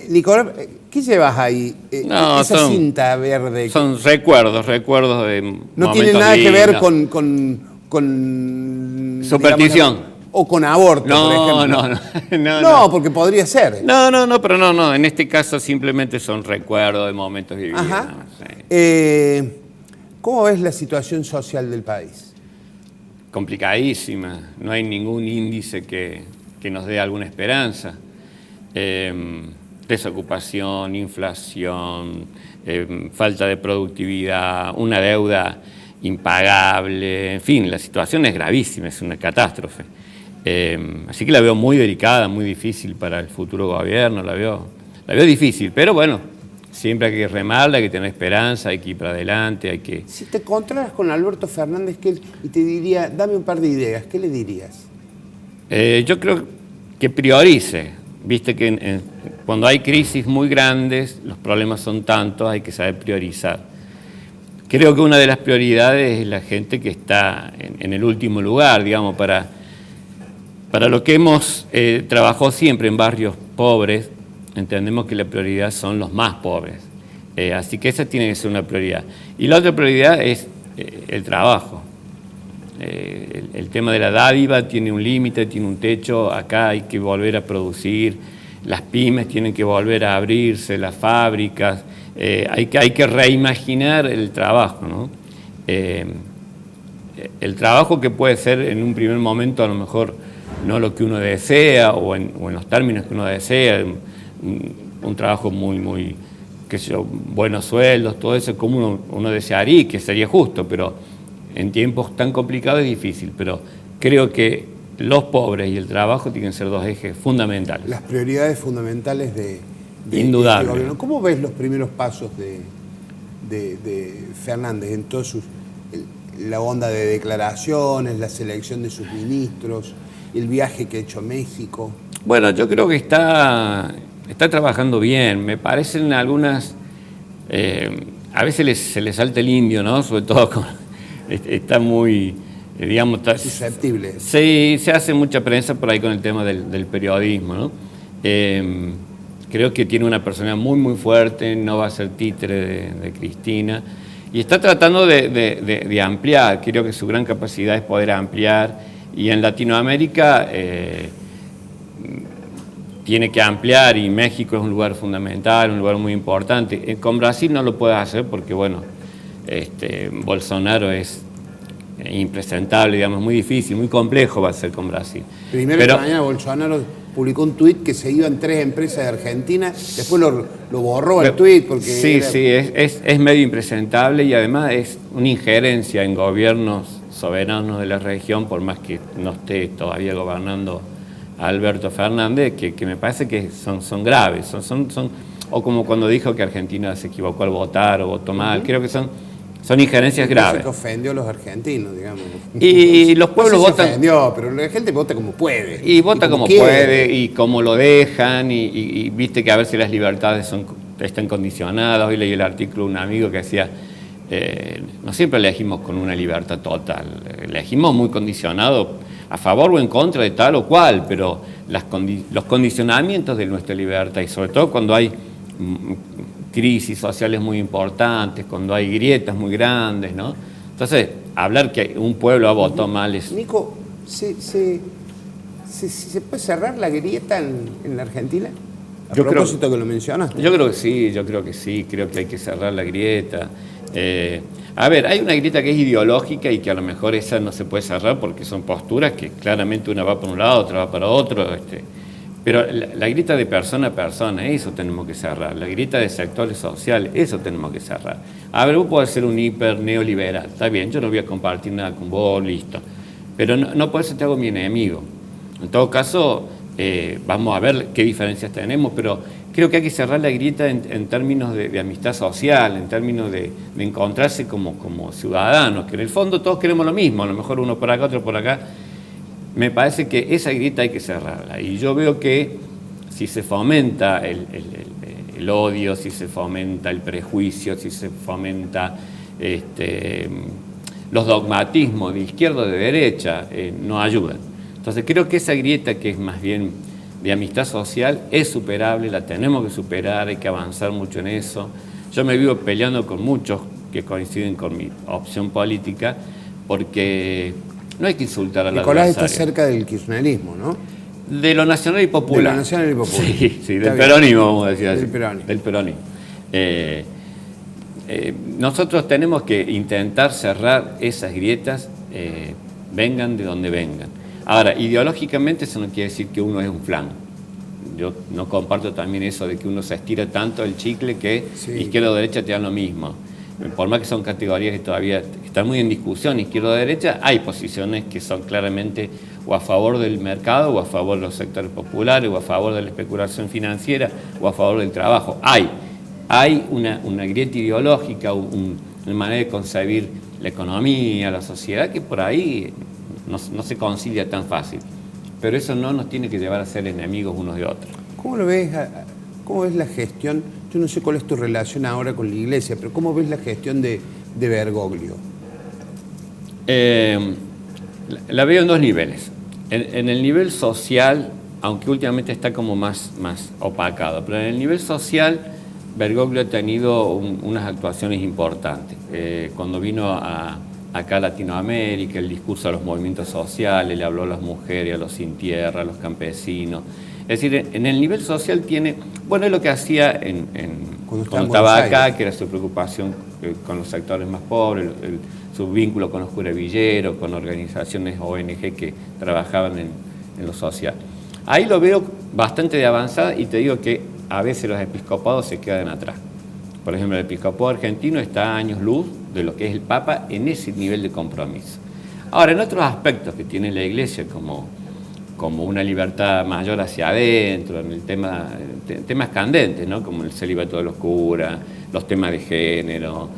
Nicolás, ¿qué llevas ahí? No, esa cinta verde. Son recuerdos de No tiene momentos nada que ver lindos. con Superstición. digamos, o con aborto, por ejemplo. No, porque podría ser. Pero no. En este caso simplemente son recuerdos de momentos vividos. Ajá. Sí. ¿Cómo ves la situación social del país? Complicadísima. No hay ningún índice que nos dé alguna esperanza. Desocupación, inflación, falta de productividad, una deuda impagable, en fin, la situación es gravísima, es una catástrofe. Así que la veo muy delicada, muy difícil para el futuro gobierno, la veo difícil, pero bueno, siempre hay que remarla, hay que tener esperanza, hay que ir para adelante, hay que... Si te encontraras con Alberto Fernández y te diría, dame un par de ideas, ¿qué le dirías? Yo creo que priorice. Viste que cuando hay crisis muy grandes, los problemas son tantos, hay que saber priorizar. Creo que una de las prioridades es la gente que está en el último lugar, digamos, para lo que hemos trabajado siempre en barrios pobres, entendemos que la prioridad son los más pobres. Así que esa tiene que ser una prioridad. Y la otra prioridad es el trabajo. El tema de la dádiva tiene un límite, tiene un techo, acá hay que volver a producir, las pymes tienen que volver a abrirse, las fábricas, hay que reimaginar el trabajo, ¿no? El trabajo que puede ser en un primer momento a lo mejor no lo que uno desea o en los términos que uno desea, un trabajo muy, qué sé yo, buenos sueldos, todo eso como uno desearía y que sería justo, pero en tiempos tan complicados es difícil, pero creo que los pobres y el trabajo tienen que ser dos ejes fundamentales. Las prioridades fundamentales de Indudable. este gobierno. ¿Cómo ves los primeros pasos de Fernández en toda la onda de declaraciones, la selección de sus ministros, el viaje que ha hecho a México? Bueno, yo creo que está trabajando bien. Me parecen algunas... a veces se le salta el indio, ¿no? Sobre todo está muy, digamos... susceptible. Sí, se hace mucha prensa por ahí con el tema del periodismo, ¿no? Creo que tiene una personalidad muy fuerte, no va a ser títere de Cristina, y está tratando de ampliar. Creo que su gran capacidad es poder ampliar, y en Latinoamérica tiene que ampliar, y México es un lugar fundamental, un lugar muy importante. Con Brasil no lo puede hacer porque, bueno, Bolsonaro es impresentable, digamos, muy difícil, muy complejo va a ser con Brasil. Esta mañana Bolsonaro publicó un tuit que se iban 3 empresas de Argentina, después lo borró el tuit porque... Sí, es medio impresentable, y además es una injerencia en gobiernos soberanos de la región, por más que no esté todavía gobernando Alberto Fernández, que me parece que son graves, o como cuando dijo que Argentina se equivocó al votar o votó mal. Creo que son injerencias graves. Que ofendió a los argentinos, digamos. Y los pueblos no sé si votan... ofendió, pero la gente vota como puede. Y vota como puede, y como lo dejan, y viste que a ver si las libertades están condicionadas. Hoy leí el artículo de un amigo que decía, no siempre elegimos con una libertad total, elegimos muy condicionado, a favor o en contra de tal o cual, pero los condicionamientos de nuestra libertad, y sobre todo cuando hay crisis sociales muy importantes, cuando hay grietas muy grandes, ¿no? Entonces, hablar que un pueblo ha votado mal es... Nico, ¿se puede cerrar la grieta en la Argentina? A propósito que lo mencionaste. Yo creo que sí, creo que hay que cerrar la grieta. A ver, hay una grieta que es ideológica y que a lo mejor esa no se puede cerrar porque son posturas que claramente una va para un lado, otra va para otro, pero la grieta de persona a persona, eso tenemos que cerrar. La grieta de sectores sociales, eso tenemos que cerrar. A ver, vos podés ser un hiper neoliberal, está bien, yo no voy a compartir nada con vos, listo. Pero no por eso te hago mi enemigo. En todo caso, vamos a ver qué diferencias tenemos, pero creo que hay que cerrar la grieta en términos de amistad social, en términos de encontrarse como ciudadanos, que en el fondo todos queremos lo mismo, a lo mejor uno por acá, otro por acá. Me parece que esa grieta hay que cerrarla, y yo veo que si se fomenta el odio, si se fomenta el prejuicio, si se fomenta los dogmatismos de izquierda o de derecha, no ayudan. Entonces creo que esa grieta, que es más bien de amistad social es superable, la tenemos que superar, hay que avanzar mucho en eso. Yo me vivo peleando con muchos que coinciden con mi opción política, porque no hay que insultar a la Nicolás está cerca del kirchnerismo, ¿no? De lo nacional y popular. De lo nacional y popular. Sí, del peronismo, vamos a decir así. Del peronismo. Nosotros tenemos que intentar cerrar esas grietas, vengan de donde vengan. Ahora, ideológicamente eso no quiere decir que uno es un flan. Yo no comparto también eso de que uno se estira tanto el chicle que izquierda o derecha te dan lo mismo. Por más que son categorías que todavía están muy en discusión, izquierda o derecha, hay posiciones que son claramente o a favor del mercado, o a favor de los sectores populares, o a favor de la especulación financiera, o a favor del trabajo. Hay una grieta ideológica, una manera de concebir la economía, la sociedad, que por ahí no se concilia tan fácil. Pero eso no nos tiene que llevar a ser enemigos unos de otros. ¿Cómo lo ves? ¿Cómo ves la gestión? Yo no sé cuál es tu relación ahora con la Iglesia, pero ¿cómo ves la gestión de Bergoglio? La veo en dos niveles. En el nivel social, aunque últimamente está como más opacado, pero en el nivel social, Bergoglio ha tenido unas actuaciones importantes. Cuando vino acá a Latinoamérica, el discurso a los movimientos sociales, le habló a las mujeres, a los sin tierra, a los campesinos. Es decir, en el nivel social tiene, bueno, es lo que hacía cuando estaba acá, que era su preocupación con los sectores más pobres, su vínculo con los curavilleros, con organizaciones ONG que trabajaban en lo social. Ahí lo veo bastante de avanzada y te digo que a veces los episcopados se quedan atrás. Por ejemplo, el episcopado argentino está a años luz de lo que es el Papa en ese nivel de compromiso. Ahora, en otros aspectos que tiene la Iglesia, como una libertad mayor hacia adentro, en temas candentes, ¿no? Como el celibato de los curas, los temas de género,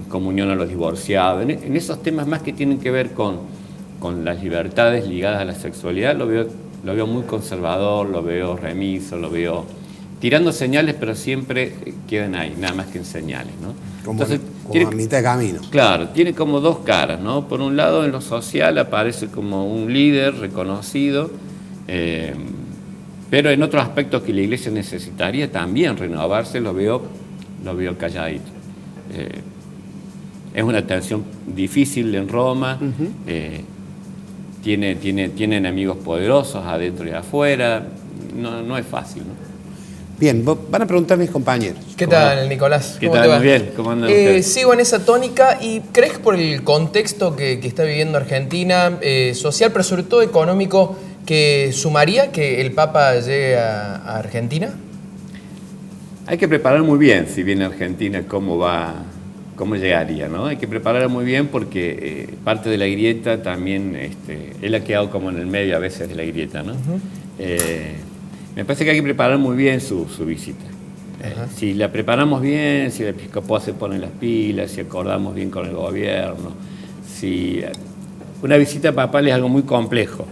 comunión a los divorciados, en esos temas más que tienen que ver con las libertades ligadas a la sexualidad, lo veo muy conservador, lo veo remiso, lo veo tirando señales, pero siempre quedan ahí, nada más que en señales, ¿no? Como a mitad de camino. Claro, tiene como dos caras, ¿no? Por un lado, en lo social aparece como un líder reconocido, pero en otros aspectos que la Iglesia necesitaría también renovarse, lo veo calladito. Es una tensión difícil en Roma, tiene enemigos poderosos adentro y afuera, no es fácil, ¿no? Bien, van a preguntar mis compañeros. ¿Qué tal, Nicolás? ¿Qué tal? Muy bien, ¿cómo andan ustedes? Sigo en esa tónica y ¿crees que por el contexto que está viviendo Argentina, social, pero sobre todo económico, que sumaría que el Papa llegue a Argentina? Hay que preparar muy bien, si viene a Argentina, cómo llegaría, ¿no? Hay que preparar muy bien porque parte de la grieta también, él ha quedado como en el medio a veces de la grieta, ¿no? Me parece que hay que preparar muy bien su visita. Si la preparamos bien, si el episcopado se pone las pilas, si acordamos bien con el gobierno, una visita papal es algo muy complejo,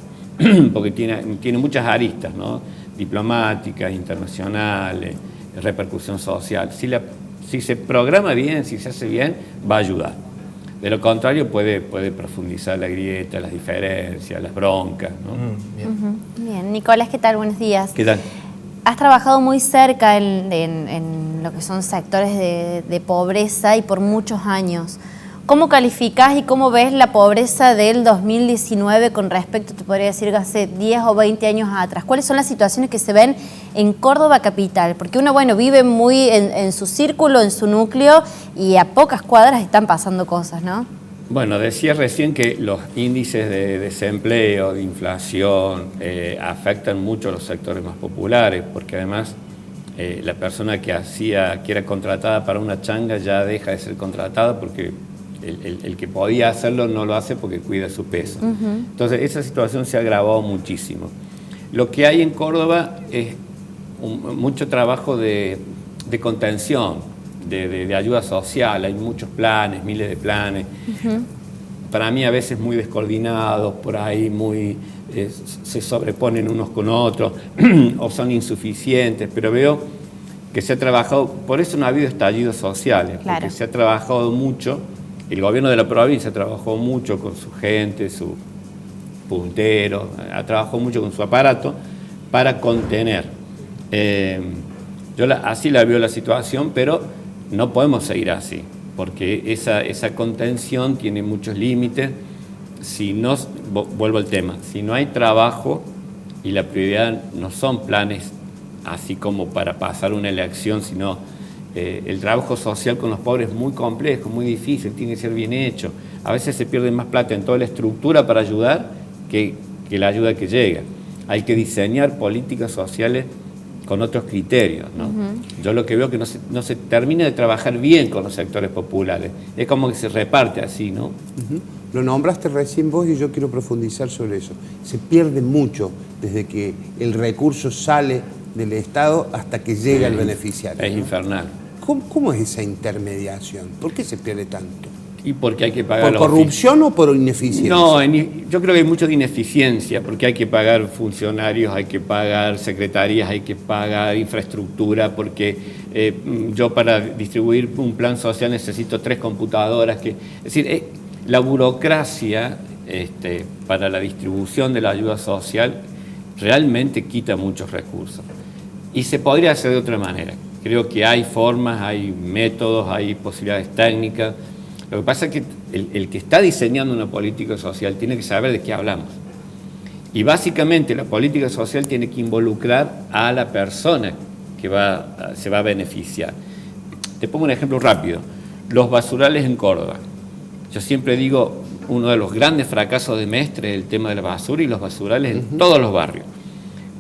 porque tiene muchas aristas, ¿no? Diplomáticas, internacionales, repercusión social. Si se programa bien, si se hace bien, va a ayudar. De lo contrario, puede profundizar la grieta, las diferencias, las broncas, ¿no? Bien, Nicolás, ¿qué tal? Buenos días. ¿Qué tal? Has trabajado muy cerca en lo que son sectores de pobreza y por muchos años. ¿Cómo calificás y cómo ves la pobreza del 2019 con respecto, te podría decir, que hace 10 o 20 años atrás? ¿Cuáles son las situaciones que se ven en Córdoba capital? Porque uno, vive muy en su círculo, en su núcleo, y a pocas cuadras están pasando cosas, ¿no? Bueno, decía recién que los índices de desempleo, de inflación, afectan mucho a los sectores más populares, porque además la persona que era contratada para una changa ya deja de ser contratada porque el que podía hacerlo no lo hace porque cuida su peso. Entonces esa situación se ha agravado muchísimo. Lo que hay en Córdoba es mucho trabajo de contención, de ayuda social. Hay muchos planes, miles de planes. Para mí a veces muy descoordinados, por ahí se sobreponen unos con otros o son insuficientes, pero veo que se ha trabajado, por eso no ha habido estallidos sociales, claro, porque se ha trabajado mucho. El gobierno de la provincia trabajó mucho con su gente, su puntero, ha trabajado mucho con su aparato para contener. Así la veo la situación, pero no podemos seguir así, porque esa contención tiene muchos límites. Si no, vuelvo al tema, si no hay trabajo y la prioridad no son planes así como para pasar una elección, sino el trabajo social con los pobres es muy complejo, muy difícil, tiene que ser bien hecho. A veces se pierde más plata en toda la estructura para ayudar que la ayuda que llega. Hay que diseñar políticas sociales con otros criterios, ¿no? Yo lo que veo es que no se termina de trabajar bien con los sectores populares. Es como que se reparte así, ¿no? Lo nombraste recién vos y yo quiero profundizar sobre eso. Se pierde mucho desde que el recurso sale del Estado hasta que llega al beneficiario. Es ¿no? infernal. ¿Cómo es esa intermediación? ¿Por qué se pierde tanto? Y porque hay que pagar ¿Por corrupción o por ineficiencia? No, yo creo que hay mucho de ineficiencia, porque hay que pagar funcionarios, hay que pagar secretarías, hay que pagar infraestructura, porque yo para distribuir un plan social necesito 3 computadoras. Es decir, la burocracia para la distribución de la ayuda social realmente quita muchos recursos. Y se podría hacer de otra manera. Creo que hay formas, hay métodos, hay posibilidades técnicas. Lo que pasa es que el que está diseñando una política social tiene que saber de qué hablamos. Y básicamente la política social tiene que involucrar a la persona que se va a beneficiar. Te pongo un ejemplo rápido. Los basurales en Córdoba. Yo siempre digo, uno de los grandes fracasos de Mestre es el tema de la basura y los basurales en todos los barrios.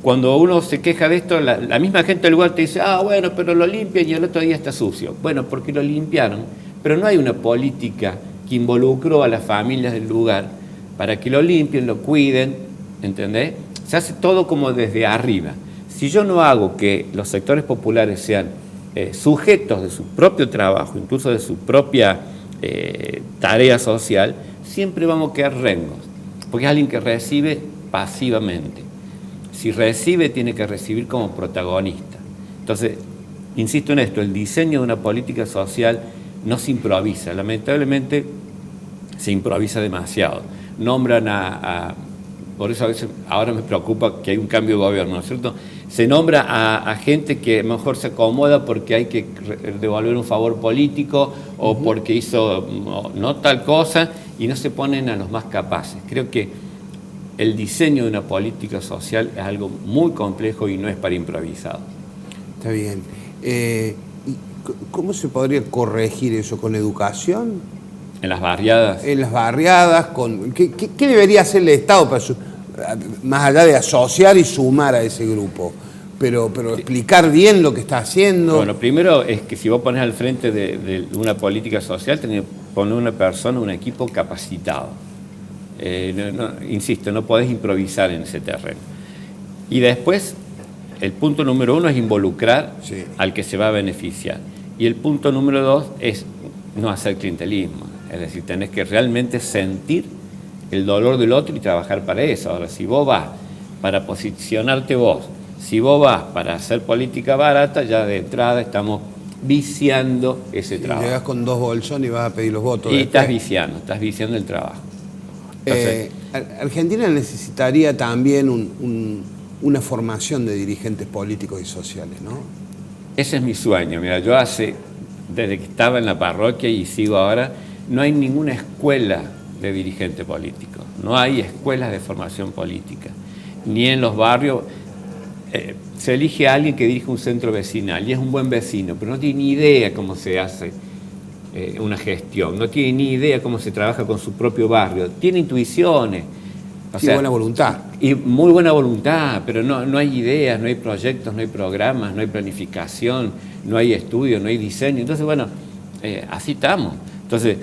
Cuando uno se queja de esto, la misma gente del lugar te dice, bueno, pero lo limpian y el otro día está sucio. Bueno, porque lo limpiaron. Pero no hay una política que involucró a las familias del lugar para que lo limpien, lo cuiden, ¿entendés? Se hace todo como desde arriba. Si yo no hago que los sectores populares sean sujetos de su propio trabajo, incluso de su propia tarea social, siempre vamos a quedar rengos, porque es alguien que recibe pasivamente. Si recibe, tiene que recibir como protagonista. Entonces, insisto en esto, el diseño de una política social no se improvisa, lamentablemente se improvisa demasiado. Nombran por eso a veces ahora me preocupa que hay un cambio de gobierno, ¿no es cierto? Se nombra a gente que mejor se acomoda porque hay que devolver un favor político o porque hizo no tal cosa y no se ponen a los más capaces. Creo que el diseño de una política social es algo muy complejo y no es para improvisado. Está bien. ¿Cómo se podría corregir eso? ¿Con educación? En las barriadas. En las barriadas, ¿qué debería hacer el Estado más allá de asociar y sumar a ese grupo? Pero explicar bien lo que está haciendo. Bueno, primero es que si vos pones al frente de una política social, tenés que poner una persona, un equipo capacitado. Insisto, no podés improvisar en ese terreno. Y después, el punto número 1 es involucrar al que se va a beneficiar. Y el punto número 2 es no hacer clientelismo. Es decir, tenés que realmente sentir el dolor del otro y trabajar para eso. Ahora, si vos vas para posicionarte vos, si vos vas para hacer política barata, ya de entrada estamos viciando ese trabajo. Llegas con 2 bolsones y vas a pedir los votos. Y estás viciando el trabajo. Entonces, Argentina necesitaría también una formación de dirigentes políticos y sociales, ¿no? Ese es mi sueño. Mira, yo desde que estaba en la parroquia y sigo ahora, no hay ninguna escuela de dirigente político. No hay escuelas de formación política. Ni en los barrios. Se elige a alguien que dirige un centro vecinal y es un buen vecino, pero no tiene ni idea cómo se hace una gestión, no tiene ni idea cómo se trabaja con su propio barrio. Tiene intuiciones. Y buena voluntad. Y muy buena voluntad, pero no hay ideas, no hay proyectos, no hay programas, no hay planificación, no hay estudio, no hay diseño. Entonces, bueno, así estamos. Entonces,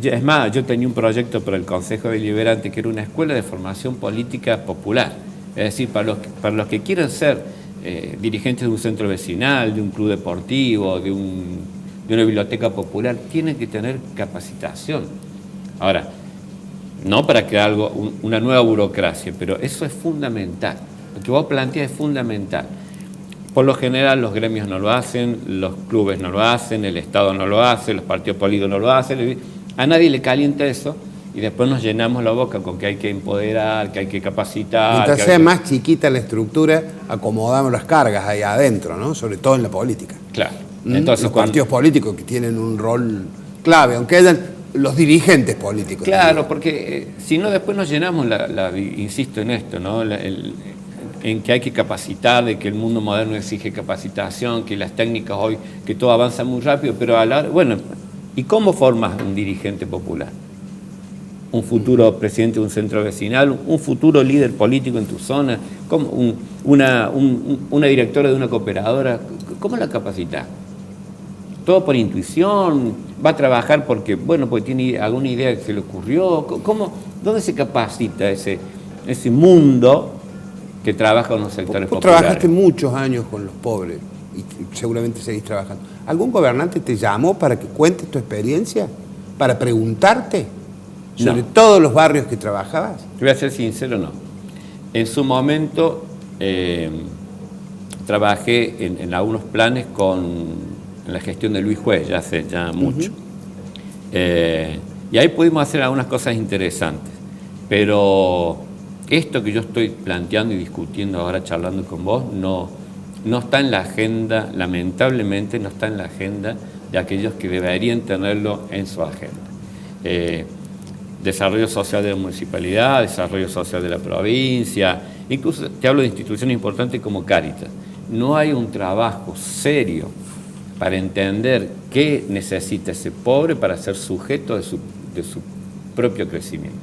es más, yo tenía un proyecto para el Consejo Deliberante que era una escuela de formación política popular. Es decir, para los que quieran ser dirigentes de un centro vecinal, de un club deportivo, de una biblioteca popular, tienen que tener capacitación. Ahora, no para crear una nueva burocracia, pero eso es fundamental. Lo que vos planteás es fundamental. Por lo general los gremios no lo hacen, los clubes no lo hacen, el Estado no lo hace, los partidos políticos no lo hacen. A nadie le calienta eso y después nos llenamos la boca con que hay que empoderar, que hay que capacitar. Mientras que sea hay que... más chiquita la estructura, acomodamos las cargas ahí adentro, ¿no? Sobre todo en la política. Claro. Entonces, los partidos políticos que tienen un rol clave, aunque hayan los dirigentes políticos. Claro, porque si no después nos llenamos, insisto en esto, ¿no? En que hay que capacitar, de que el mundo moderno exige capacitación, que las técnicas hoy, que todo avanza muy rápido, pero bueno, ¿y cómo formas un dirigente popular? Un futuro presidente de un centro vecinal, un futuro líder político en tu zona, una directora de una cooperadora, ¿cómo la capacitas? Todo por intuición, va a trabajar porque tiene alguna idea que se le ocurrió. ¿Dónde se capacita ese mundo que trabaja con los sectores Vos populares? trabajaste muchos años con los pobres y seguramente seguís trabajando. ¿Algún gobernante te llamó para que cuentes tu experiencia? ¿Para preguntarte sobre todos los barrios que trabajabas? Te voy a ser sincero, no. En su momento trabajé en algunos planes en la gestión de Luis Juez, ya hace mucho. Y ahí pudimos hacer algunas cosas interesantes. Pero esto que yo estoy planteando y discutiendo ahora, charlando con vos, no está en la agenda, lamentablemente no está en la agenda de aquellos que deberían tenerlo en su agenda. Desarrollo social de la municipalidad, desarrollo social de la provincia, incluso te hablo de instituciones importantes como Cáritas. No hay un trabajo serio para entender qué necesita ese pobre para ser sujeto de su propio crecimiento.